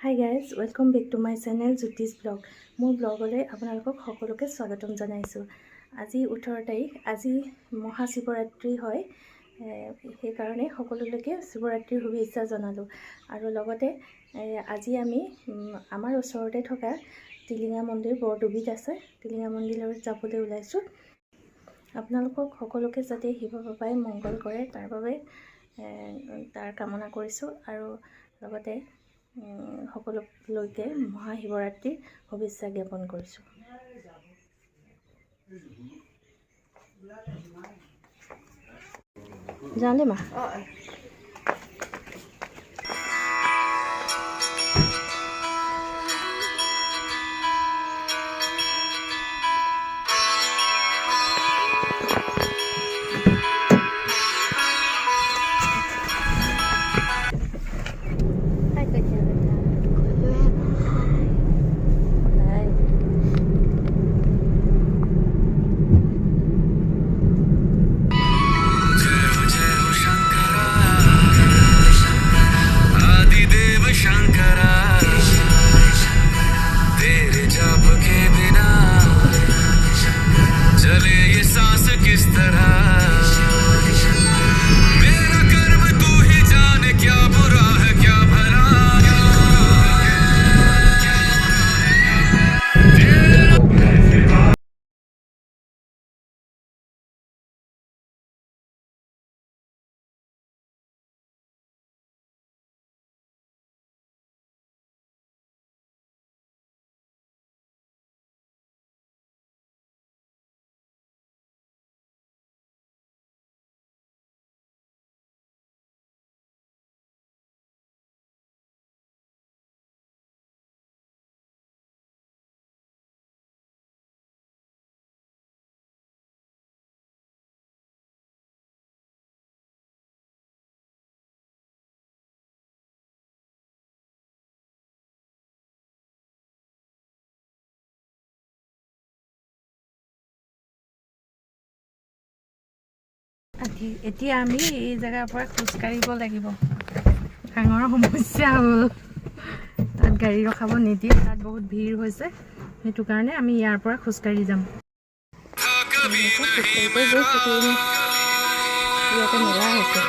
High guys, welcome back to my channel Jyotish blog. মোৰ ব্লগলৈ আপোনালোকক সকলোকে স্বাগতম জনাইছোঁ। আজি 18 তাৰিখ, আজি মহাশিৱৰাত্ৰি হয়। সেইকাৰণে সকলোলৈকে শিৱৰাত্ৰিৰ শুভেচ্ছা জনালোঁ। আৰু লগতে আজি আমি আমাৰ ওচৰতে থকা টিলিঙা মন্দিৰ বৰডুবিত আছে, টিলিঙা মন্দিৰলৈ যাবলৈ ওলাইছোঁ। আপোনালোকক সকলোকে যাতে শিৱ বাবাই মংগল কৰে তাৰ কামনা কৰিছোঁ। আৰু লগতে সকলোলৈকে মহাশিৱৰাত্ৰিৰ শুভেচ্ছা জ্ঞাপন কৰিছোঁ। যাওঁ দে মা। এতিয়া আমি এই জেগাৰ পৰা খোজকাঢ়িব লাগিব। ডাঙৰ সমস্যা হ'ল, তাত গাড়ী ৰখাব নিদিয়ে, তাত বহুত ভিৰ হৈছে। সেইটো কাৰণে আমি ইয়াৰ পৰা খোজকাঢ়ি যাম। ইয়াতে মেলা হৈছে।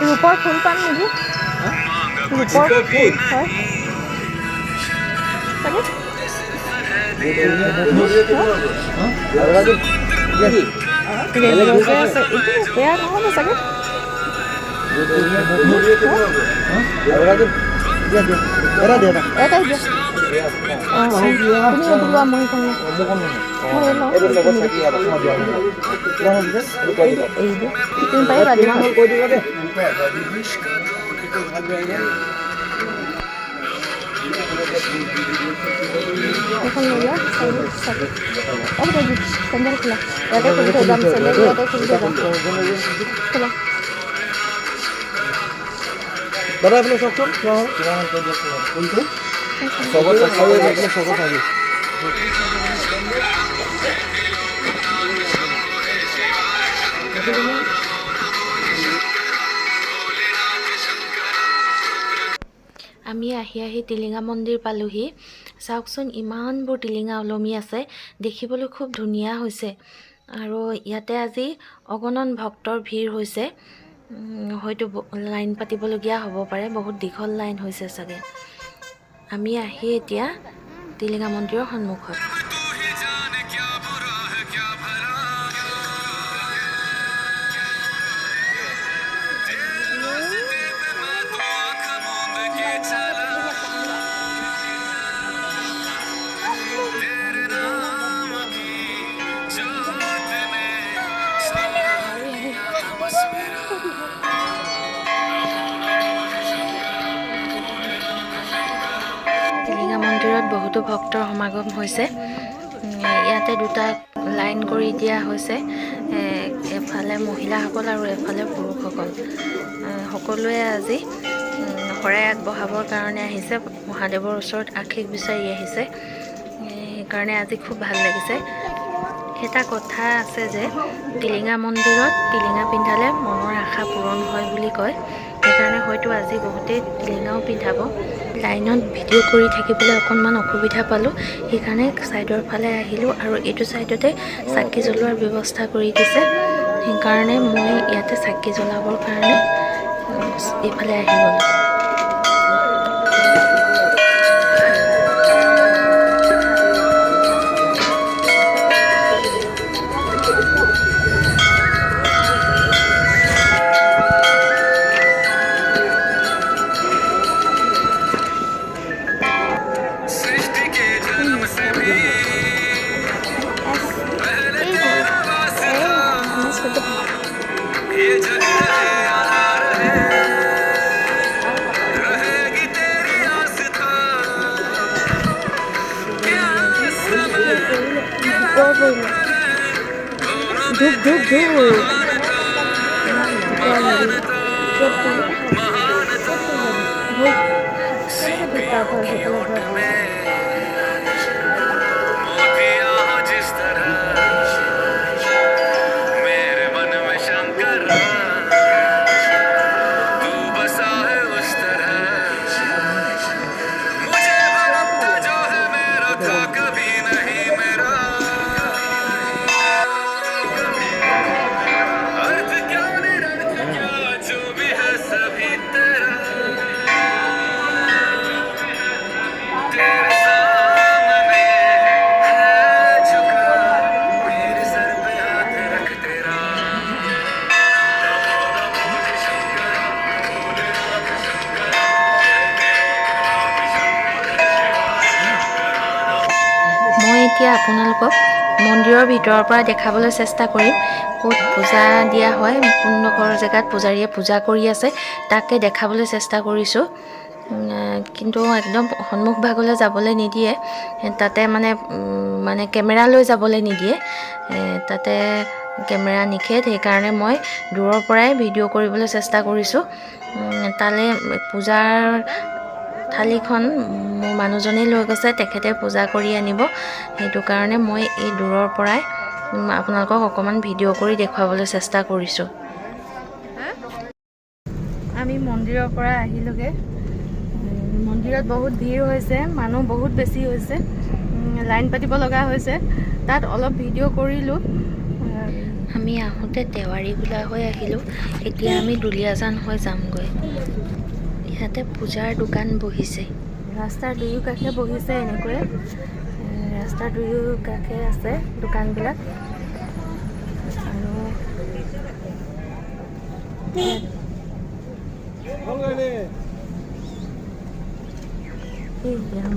ৰূপৰ ফুল পাম নেকি? ৰূপৰ ফুল হয় বেয়া নহ'ব চাগে। এটাই দিয়া। তুমি লোৱা, মই কওঁ তুমি পাৰিবা দিয়া। এখন লৈ লোৱা চেণ্ডেল খোলা, ইয়াতে খুলি থৈ যাম। চেণ্ডেল ইয়াতে খুলি থৈ যাম। খোলা দাদা আপুনি চাওকচোন কোনটো আমি আহি টিলিঙা মন্দিৰ পালোহি। চাওকচোন ইমানবোৰ টিলিঙা ওলমি আছে, দেখিবলৈ খুব ধুনীয়া হৈছে। আৰু ইয়াতে আজি অগণন ভক্তৰ ভিৰ হৈছে। হয়তো লাইন পাতিবলগীয়া হ'ব পাৰে, বহুত দীঘল লাইন হৈছে চাগে। আমি আহি এতিয়া টিলিঙা মন্দিৰৰ সন্মুখত। টিলিঙা মন্দিৰত বহুতো ভক্তৰ সমাগম হৈছে। ইয়াতে দুটা লাইন কৰি দিয়া হৈছে, এফালে মহিলাসকল আৰু এফালে পুৰুষসকল। সকলোৱে আজি শৰাই আগবঢ়াবৰ কাৰণে আহিছে, মহাদেৱৰ ওচৰত আশীষ বিচাৰি আহিছে। সেইকাৰণে আজি খুব ভাল লাগিছে। এটা কথা আছে যে টিলিঙা মন্দিৰত টিলিঙা পিন্ধালে মনৰ আশা পূৰণ হয় বুলি কয়। সেইকাৰণে হয়তো আজি বহুতেই টিলিঙাও পিন্ধাব। লাইনত ভিডিঅ' কৰি থাকিবলৈ অকণমান অসুবিধা পালোঁ, সেইকাৰণে ছাইডৰ ফালে আহিলোঁ। আৰু এইটো ছাইডতে চাকি জ্বলোৱাৰ ব্যৱস্থা কৰি দিছে, সেইকাৰণে মই ইয়াতে চাকি জ্বলাবৰ কাৰণে এইফালে আহি গ'লোঁ। ধূপ ধূপ ধূপ এতিয়া আপোনালোকক মন্দিৰৰ ভিতৰৰ পৰা দেখাবলৈ চেষ্টা কৰিম। ক'ত পূজা দিয়া হয়, কোনডোখৰ জেগাত পূজাৰীয়ে পূজা কৰি আছে তাকে দেখাবলৈ চেষ্টা কৰিছোঁ। কিন্তু একদম সন্মুখ ভাগলৈ যাবলৈ নিদিয়ে, তাতে মানে কেমেৰা লৈ যাবলৈ নিদিয়ে, তাতে কেমেৰা নিষেধ। সেইকাৰণে মই দূৰৰ পৰাই ভিডিঅ' কৰিবলৈ চেষ্টা কৰিছোঁ। তালৈ পূজাৰ থালিখন মোৰ মানুহজনেই লৈ গৈছে, তেখেতে পূজা কৰি আনিব। সেইটো কাৰণে মই এই দূৰৰ পৰাই আপোনালোকক অকণমান ভিডিঅ' কৰি দেখুৱাবলৈ চেষ্টা কৰিছোঁ। আমি মন্দিৰৰ পৰা আহিলোগৈ। মন্দিৰত বহুত ভিৰ হৈছে, মানুহ বহুত বেছি হৈছে, লাইন পাতিব লগা হৈছে। তাত অলপ ভিডিঅ' কৰিলোঁ। আমি আহোঁতে দেৱাৰী বোলা হৈ আহিলোঁ, এতিয়া আমি দুলীয়াজান হৈ যামগৈ। ইয়াতে পূজাৰ দোকান বহিছে, ৰাস্তাৰ দুয়ো কাষে বহিছে। এনেকৈ ৰাস্তাৰ দুয়ো কাষে আছে দোকানবিলাক। আৰু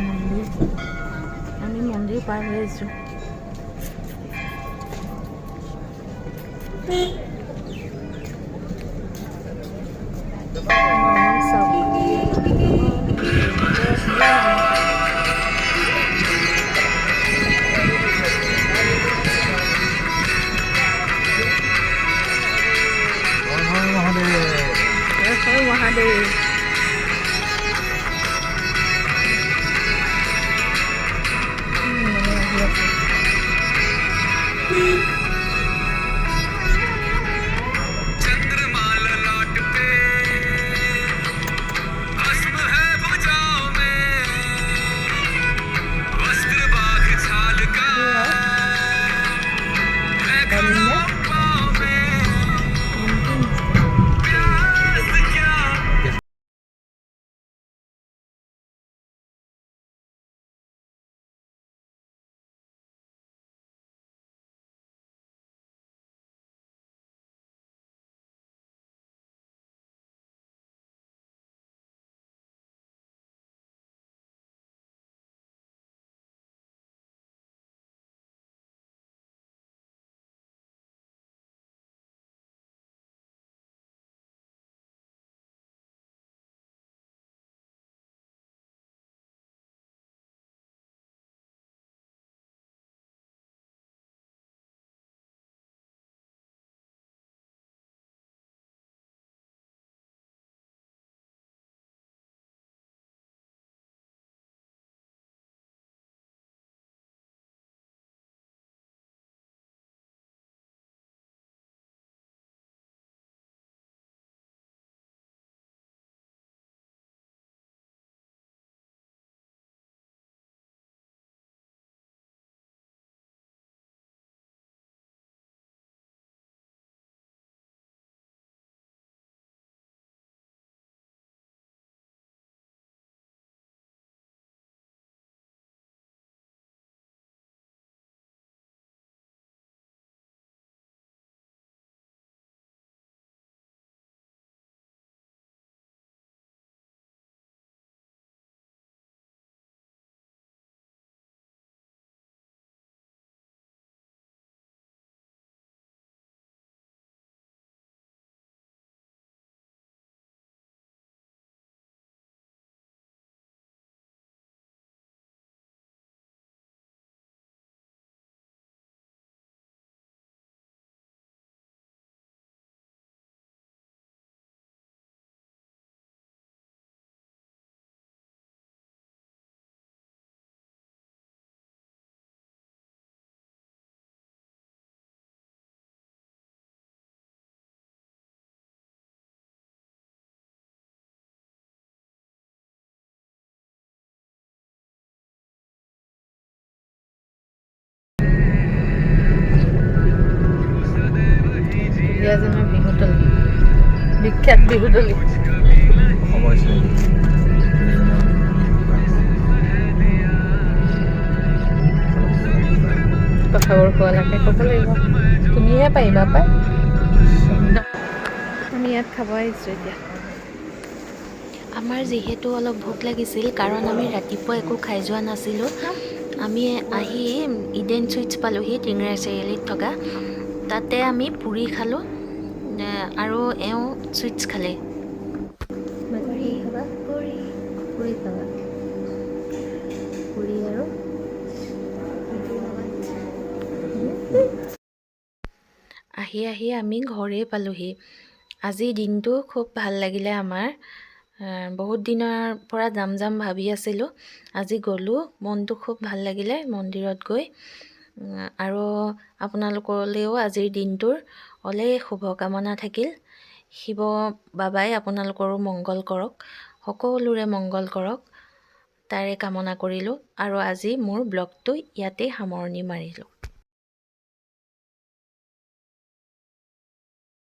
মন্দিৰ, আমি মন্দিৰ পাৰ হৈ আহিছোঁ। মহাদেৱ ইয়াত বিহুদলি কথাবোৰ কোৱালৈকে ক'ব লাগিব তুমিহে পাৰিবা পাই আমি ইয়াত খাব আহিছোঁ এতিয়া আমাৰ যিহেতু অলপ ভোক লাগিছিল কাৰণ আমি ৰাতিপুৱা একো খাই যোৱা নাছিলোঁ আমি আহি ইডেন চুইটছ পালোঁহি টিংৰা চাৰিআলিত থকা তাতে আমি পুৰি খালোঁ আৰু এওঁ চুইটছ খালে পুৰি খাবা পুৰি খাবা পুৰি আৰু আহি আমি ঘৰেই পালোঁহি আজিৰ দিনটো খুব ভাল লাগিলে আমাৰ বহুত দিনৰ পৰা যাম ভাবি আছিলোঁ আজি গ'লোঁ মনটো খুব ভাল লাগিলে মন্দিৰত গৈ আৰু আপোনালোকলৈও আজিৰ দিনটোৰ অলেখ শুভকামনা থাকিল শিৱ বাবাই আপোনালোকৰো মংগল কৰক সকলোৰে মংগল কৰক তাৰে কামনা কৰিলোঁ আৰু আজি মোৰ ব্লগটো ইয়াতে সামৰণি মাৰিলোঁ